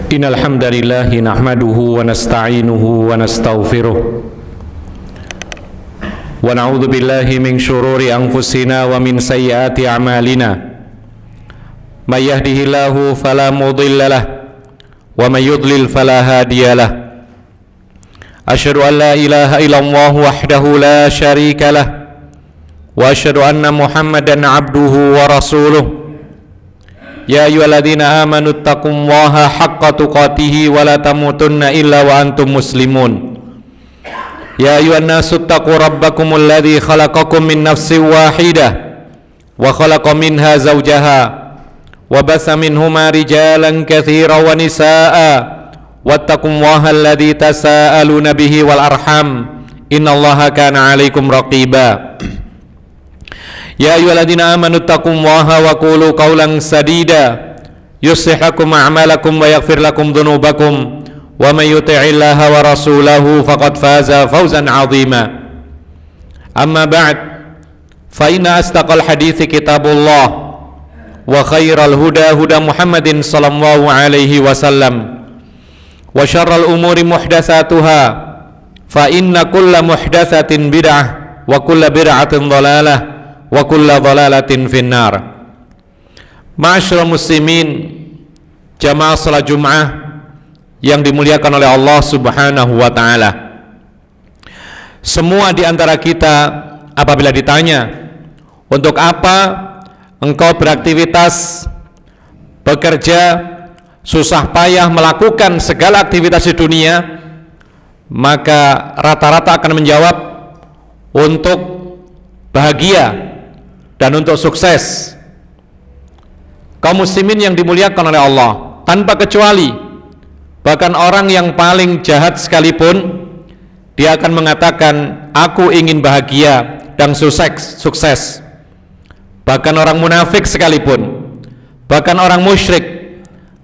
Innal hamdalillah nahmaduhu wa nasta'inuhu wa nastaghfiruh wa na'udzu billahi min shururi anfusina wa min sayyiati a'malina may yahdihillahu fala mudilla lahu wa may yudlil fala hadiya lahu asyhadu an la ilaha illallah wahdahu la syarika lahu wa asyhadu anna Muhammadan abduhu wa rasuluh. Ya ayyuhalladzina amanu taqullaha haqqa tuqatih wa la tamutunna illa wa antum muslimun. Ya ayyuhan nasu taqu rabbakumul ladzi khalaqakum min nafsin wahidah wa khalaqa minha zawjaha wa basa minhuma rijalan katsiran wa nisaa'a wattaqullaha alladzi tasaaluna bihi wal arham innallaha kana 'alaikum raqiba. Ya ayyuhalladzina amanu taqullaha wa qulu qawlan sadida yuslih lakum a'malakum wa yaghfir lakum dhunubakum wa may yuti'illaha wa rasulahu faqad faza fawzan 'azima. Amma ba'd, fa inna asdaqal hadithi kitabullah wa khairal huda huda Muhammadin sallallahu alaihi wasallam wa syarral umuri muhdatsatuha fa inna kulla muhdatsatin bid'ah wa kulla bid'atin dhalalah wa kulla dhalalatin finnar. Ma'asyiral muslimin, jamaah salat Jumat yang dimuliakan oleh Allah Subhanahu wa taala. Semua di antara kita apabila ditanya, untuk apa engkau beraktivitas, bekerja, susah payah melakukan segala aktivitas di dunia, maka rata-rata akan menjawab untuk bahagia dan untuk sukses. Kaum muslimin yang dimuliakan oleh Allah, tanpa kecuali, bahkan orang yang paling jahat sekalipun, dia akan mengatakan aku ingin bahagia dan sukses. Bahkan orang munafik sekalipun, bahkan orang musyrik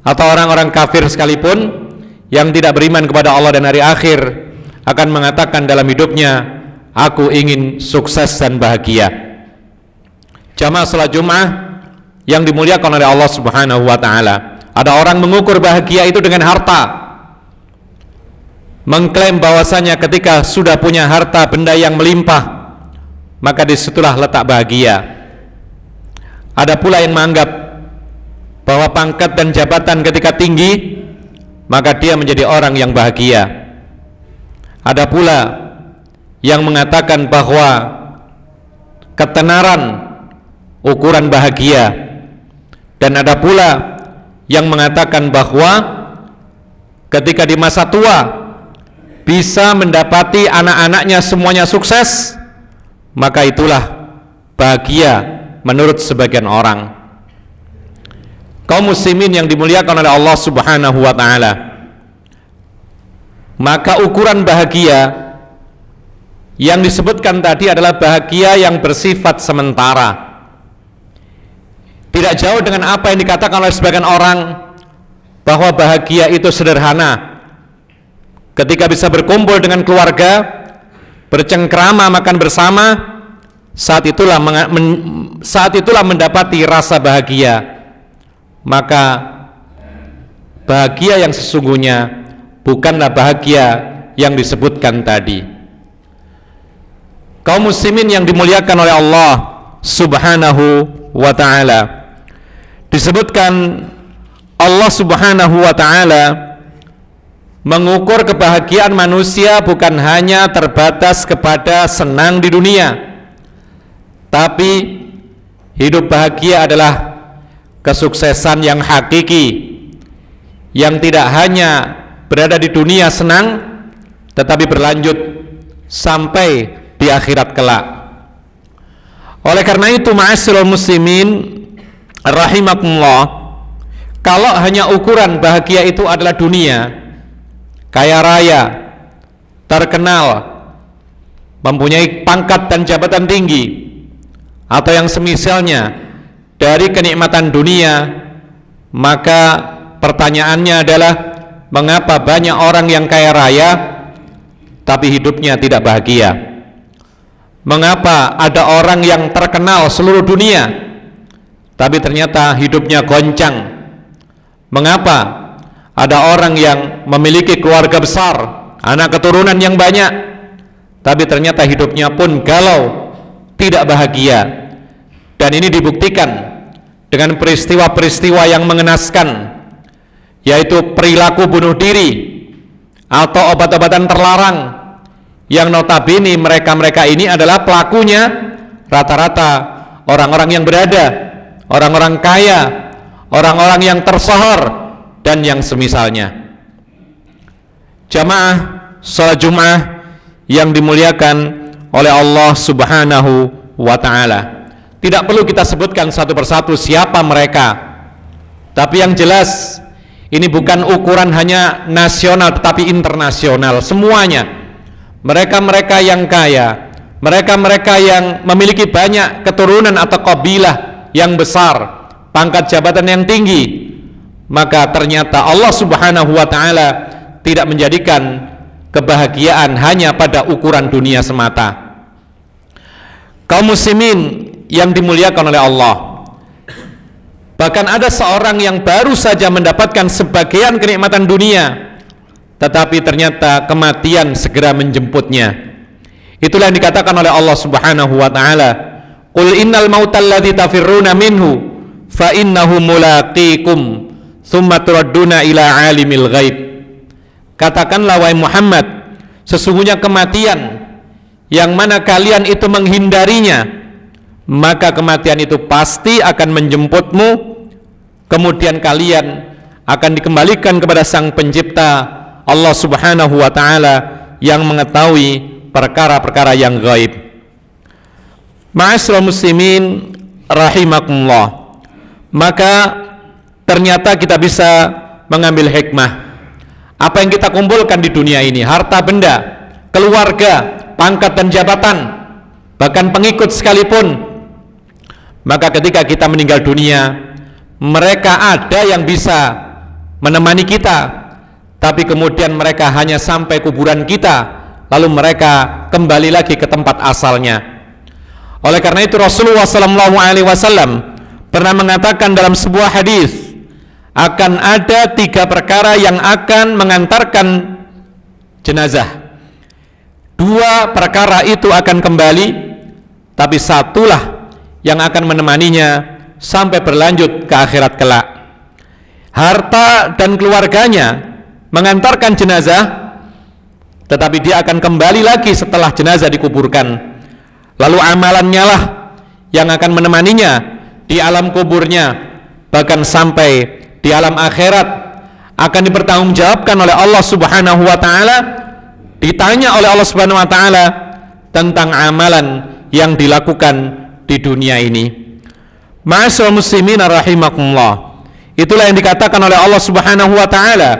atau orang-orang kafir sekalipun yang tidak beriman kepada Allah dan hari akhir akan mengatakan dalam hidupnya, aku ingin sukses dan bahagia. Jamaah salat Jumat yang dimuliakan oleh Allah Subhanahu wa taala, ada orang mengukur bahagia itu dengan harta, mengklaim bahwasanya ketika sudah punya harta benda yang melimpah, maka disitulah letak bahagia. Ada pula yang menganggap bahwa pangkat dan jabatan ketika tinggi, maka dia menjadi orang yang bahagia. Ada pula yang mengatakan bahwa ketenaran ukuran bahagia, dan ada pula yang mengatakan bahwa ketika di masa tua bisa mendapati anak-anaknya semuanya sukses, maka itulah bahagia menurut sebagian orang. Kaum muslimin yang dimuliakan oleh Allah Subhanahu wa taala, maka ukuran bahagia yang disebutkan tadi adalah bahagia yang bersifat sementara. Tidak jauh dengan apa yang dikatakan oleh sebagian orang bahwa bahagia itu sederhana. Ketika bisa berkumpul dengan keluarga, bercengkrama, makan bersama, saat itulah mendapati rasa bahagia. Maka bahagia yang sesungguhnya bukanlah bahagia yang disebutkan tadi. Kaum muslimin yang dimuliakan oleh Allah Subhanahu wa ta'ala, disebutkan Allah Subhanahu wa ta'ala mengukur kebahagiaan manusia bukan hanya terbatas kepada senang di dunia, tapi hidup bahagia adalah kesuksesan yang hakiki, yang tidak hanya berada di dunia senang, tetapi berlanjut sampai di akhirat kelak. Oleh karena itu, ma'asyiral muslimin rahimakumullah, kalau hanya ukuran bahagia itu adalah dunia, kaya raya, terkenal, mempunyai pangkat dan jabatan tinggi, atau yang semisalnya dari kenikmatan dunia, maka pertanyaannya adalah mengapa banyak orang yang kaya raya tapi hidupnya tidak bahagia? Mengapa ada orang yang terkenal seluruh dunia tapi ternyata hidupnya goncang? Mengapa Ada orang yang memiliki keluarga besar, anak keturunan yang banyak, tapi ternyata hidupnya pun galau, tidak bahagia. Dan ini dibuktikan dengan peristiwa-peristiwa yang mengenaskan, yaitu perilaku bunuh diri atau obat-obatan terlarang, yang notabene mereka-mereka ini adalah pelakunya rata-rata orang-orang yang berada, orang-orang kaya, orang-orang yang tersohor, dan yang semisalnya. Jamaah salat Jumat yang dimuliakan oleh Allah Subhanahu wa ta'ala, tidak perlu kita sebutkan satu persatu siapa mereka, tapi yang jelas ini bukan ukuran hanya nasional tetapi internasional semuanya. Mereka-mereka yang kaya, mereka-mereka yang memiliki banyak keturunan atau kabilah yang besar, pangkat jabatan yang tinggi, maka ternyata Allah Subhanahu wa ta'ala tidak menjadikan kebahagiaan hanya pada ukuran dunia semata. Kaum muslimin yang dimuliakan oleh Allah, bahkan ada seorang yang baru saja mendapatkan sebagian kenikmatan dunia, tetapi ternyata kematian segera menjemputnya. Itulah yang dikatakan oleh Allah Subhanahu wa ta'ala, qul innal mautal ladzi tafirruna minhu fa innahu mulaqikum tsumma turadduna ila alimil ghaib. Katakanlah wahai Muhammad, sesungguhnya kematian yang mana kalian itu menghindarinya, maka kematian itu pasti akan menjemputmu, kemudian kalian akan dikembalikan kepada Sang Pencipta Allah Subhanahu wa ta'ala yang mengetahui perkara-perkara yang gaib. Ma'asyiral muslimin rahimakumullah, maka ternyata kita bisa mengambil hikmah apa yang kita kumpulkan di dunia ini, harta benda, keluarga, pangkat dan jabatan, bahkan pengikut sekalipun. Maka ketika kita meninggal dunia, mereka ada yang bisa menemani kita, tapi kemudian mereka hanya sampai kuburan kita, lalu mereka kembali lagi ke tempat asalnya. Oleh karena itu Rasulullah SAW pernah mengatakan dalam sebuah hadis, akan ada 3 perkara yang akan mengantarkan jenazah. 2 perkara itu akan kembali, tapi satulah yang akan menemaninya sampai berlanjut ke akhirat kelak. Harta dan keluarganya mengantarkan jenazah, tetapi dia akan kembali lagi setelah jenazah dikuburkan. Lalu amalannya lah yang akan menemaninya di alam kuburnya, bahkan sampai di alam akhirat akan dipertanggungjawabkan oleh Allah Subhanahu wa ta'ala, ditanya oleh Allah Subhanahu wa ta'ala tentang amalan yang dilakukan di dunia ini. Ma'asyiral muslimin rahimakumullah, itulah yang dikatakan oleh Allah Subhanahu wa ta'ala,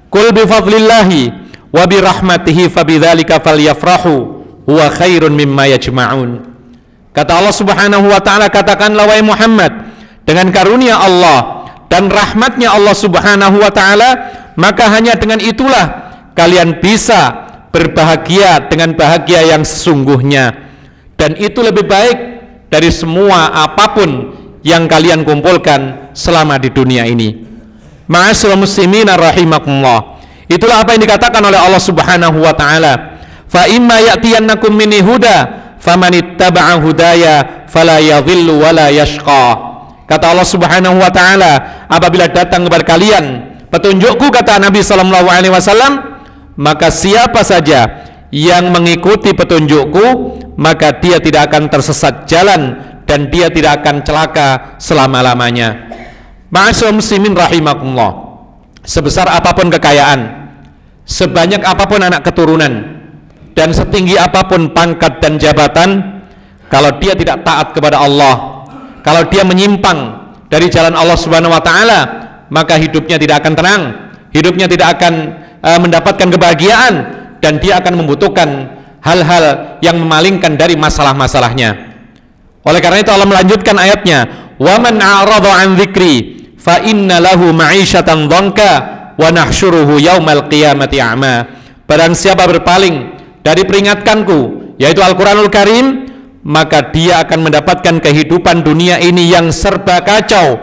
qul bi fadlillahi wa bi rahmatihi fabidzalika falyafrahu huwa khairun mimma yajma'un. Kata Allah Subhanahu wa ta'ala, katakanlah wahai Muhammad, dengan karunia Allah dan rahmatnya Allah Subhanahu wa ta'ala, maka hanya dengan itulah kalian bisa berbahagia dengan bahagia yang sesungguhnya, dan itu lebih baik dari semua apapun yang kalian kumpulkan selama di dunia ini. Ma'asyiral muslimin rahimakumullah, itulah apa yang dikatakan oleh Allah Subhanahu wa ta'ala, fa imma ya'tiyannakum minni huda famanittaba'a hudaya fala yadhillu wala yashqa. Kata Allah Subhanahu wa ta'ala, apabila datang kepada kalian petunjukku, kata Nabi sallallahu alaihi wasallam, maka siapa saja yang mengikuti petunjukku, maka dia tidak akan tersesat jalan dan dia tidak akan celaka selama-lamanya. Ma'asyiral muslimin rahimakumullah, sebesar apapun kekayaan, sebanyak apapun anak keturunan, dan setinggi apapun pangkat dan jabatan, kalau dia tidak taat kepada Allah, kalau dia menyimpang dari jalan Allah Subhanahu wa ta'ala, maka hidupnya tidak akan tenang, hidupnya tidak akan mendapatkan kebahagiaan, dan dia akan membutuhkan hal-hal yang memalingkan dari masalah-masalahnya. Oleh karena itu Allah melanjutkan ayatnya, wa man a'rada an dzikri fa inna lahu ma'isyatan dhanka wa nahsyuruhu yaumal qiyamati a'ma. Barang siapa berpaling dari peringatkanku, yaitu Al-Qur'anul Karim, maka dia akan mendapatkan kehidupan dunia ini yang serba kacau,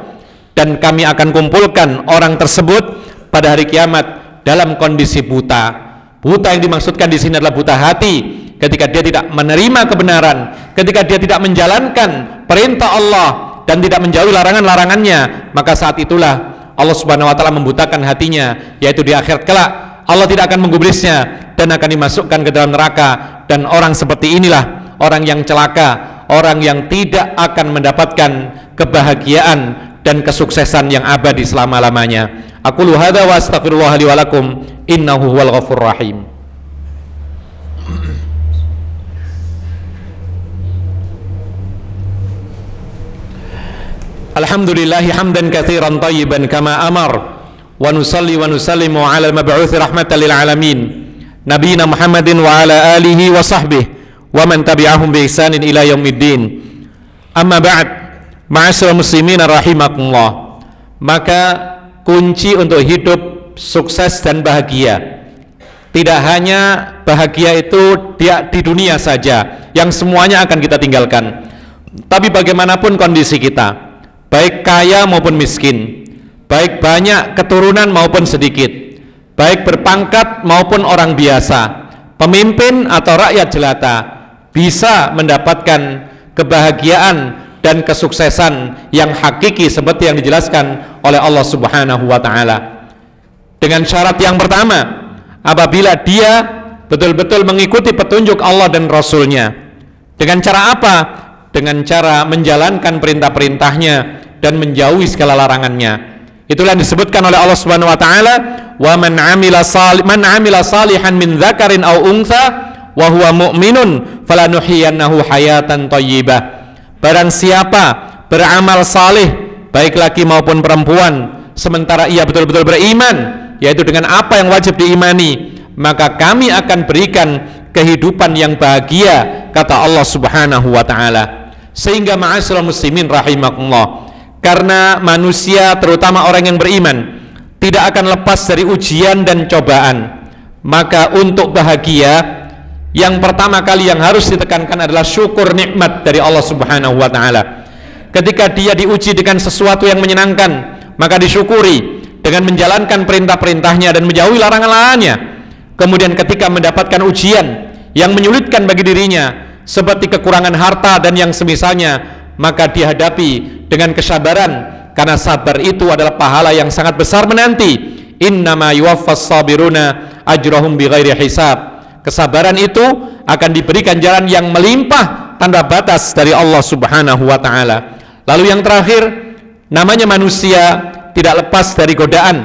dan kami akan kumpulkan orang tersebut pada hari kiamat dalam kondisi buta. Buta yang dimaksudkan di sini adalah buta hati, ketika dia tidak menerima kebenaran, ketika dia tidak menjalankan perintah Allah dan tidak menjauhi larangan-larangannya, maka saat itulah Allah Subhanahu wa taala membutakan hatinya, yaitu di akhirat kelak Allah tidak akan menggubrisnya dan akan dimasukkan ke dalam neraka. Dan orang seperti inilah orang yang celaka, orang yang tidak akan mendapatkan kebahagiaan dan kesuksesan yang abadi selama-lamanya. Aqulu hadza wa astaghfirullah li wa lakum innahu huwal ghafurur rahim. Alhamdulillahi hamdan katsiran thayyiban kama amar wa nusalli wa nusallimu ala al-mab'uts rahmatan lil alamin nabiyina Muhammadin wa ala alihi wa sahbihi wa man tabi'ahum bi ihsanin ila yaumiddin. Amma ba'd, ma'asyiral muslimin rahimakumullah. Maka kunci untuk hidup sukses dan bahagia tidak hanya bahagia itu di dunia saja yang semuanya akan kita tinggalkan, tapi bagaimanapun kondisi kita, baik kaya maupun miskin, baik banyak keturunan maupun sedikit, baik berpangkat maupun orang biasa, pemimpin atau rakyat jelata, bisa mendapatkan kebahagiaan dan kesuksesan yang hakiki seperti yang dijelaskan oleh Allah Subhanahu wa taala. Dengan syarat yang pertama, apabila dia betul-betul mengikuti petunjuk Allah dan Rasul-Nya. Dengan cara apa? Dengan cara menjalankan perintah-perintahnya dan menjauhi segala larangannya. Itulah yang disebutkan oleh Allah Subhanahu wa taala, "Wa man 'amila salihan min dzakarin aw untha wa huwa mu'minun falanuhyiyannahu hayatan thayyibah." Barang siapa beramal saleh baik laki maupun perempuan sementara ia betul-betul beriman, yaitu dengan apa yang wajib diimani, maka kami akan berikan kehidupan yang bahagia, kata Allah Subhanahu wa taala. Sehingga ma'asyiral muslimin rahimakumullah, karena manusia terutama orang yang beriman tidak akan lepas dari ujian dan cobaan, maka untuk bahagia yang pertama kali yang harus ditekankan adalah syukur nikmat dari Allah Subhanahu wa taala. Ketika dia diuji dengan sesuatu yang menyenangkan, maka disyukuri dengan menjalankan perintah-perintahnya dan menjauhi larangan-larangannya. Kemudian ketika mendapatkan ujian yang menyulitkan bagi dirinya seperti kekurangan harta dan yang semisalnya, maka dihadapi dengan kesabaran, karena sabar itu adalah pahala yang sangat besar menanti. Innama yuwaffas sabiruna ajrahum bighairi hisab. Kesabaran itu akan diberikan jalan yang melimpah tanpa batas dari Allah Subhanahu wa taala. Lalu yang terakhir, namanya manusia tidak lepas dari godaan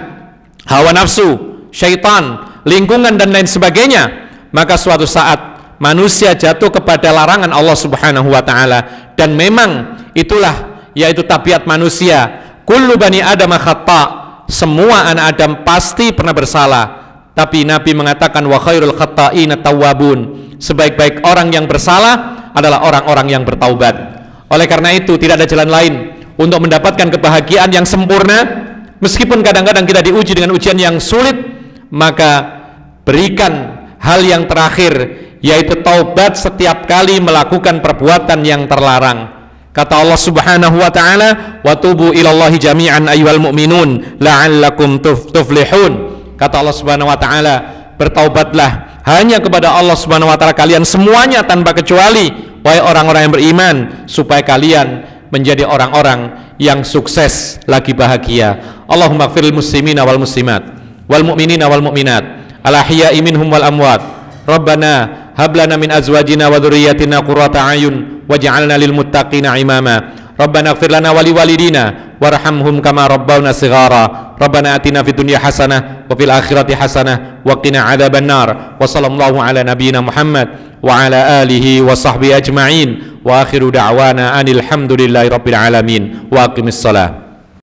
hawa nafsu, syaitan, lingkungan dan lain sebagainya. Maka suatu saat manusia jatuh kepada larangan Allah Subhanahu wa taala, dan memang itulah yaitu tabiat manusia. Kullu bani Adam khata', semua anak Adam pasti pernah bersalah. Tapi Nabi mengatakan wa khairul khata'ina tawwabun, sebaik-baik orang yang bersalah adalah orang-orang yang bertaubat. Oleh karena itu tidak ada jalan lain untuk mendapatkan kebahagiaan yang sempurna, meskipun kadang-kadang kita diuji dengan ujian yang sulit, maka berikan hal yang terakhir, yaitu taubat setiap kali melakukan perbuatan yang terlarang. Kata Allah Subhanahu wa taala, wa tubu ilallahi jami'an ayyuhal mu'minun la'allakum tuflihun. Kata Allah Subhanahu wa taala, bertaubatlah hanya kepada Allah Subhanahu wa taala kalian semuanya tanpa kecuali, wahai orang-orang yang beriman, supaya kalian menjadi orang-orang yang sukses lagi bahagia. Allahumma ighfiril muslimina wal muslimat wal mu'minina wal mu'minat al ahya'i minhum wal amwat. Rabbana hab lana min azwajina wa dhurriyyatina qurrata a'yun waj'alna lil muttaqina imama. Rabbana ighfir lana wa liwalidina warhamhum kama rabbawna shighara. Rabbana atina fid dunya hasanah wa fil akhirati hasanah wa qina adzabannar. Wa sallallahu ala nabiyyina Muhammad wa ala alihi wa sahbihi ajma'in. Wa akhiru da'wana anil hamdulillahi rabbil alamin. Wa aqimis shalah.